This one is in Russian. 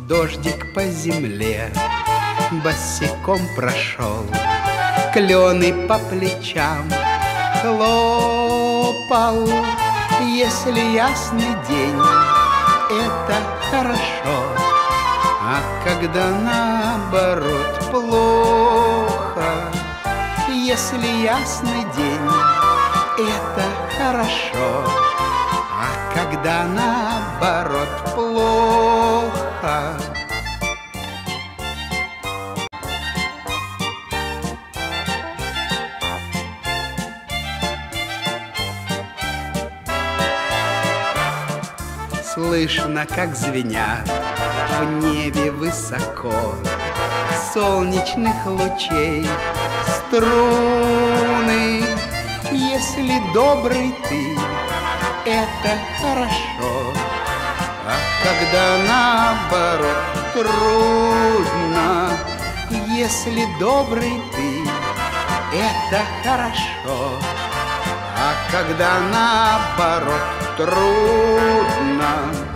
Дождик по земле босиком прошел, клены по плечам хлопал. Если ясный день, это хорошо, а когда наоборот плохо. Если ясный день, это хорошо, а когда наоборот плохо. Слышно, как звенят в небе высоко солнечных лучей струны. Если добрый ты, это хорошо, а когда наоборот трудно. Если добрый ты, это хорошо, а когда наоборот трудно.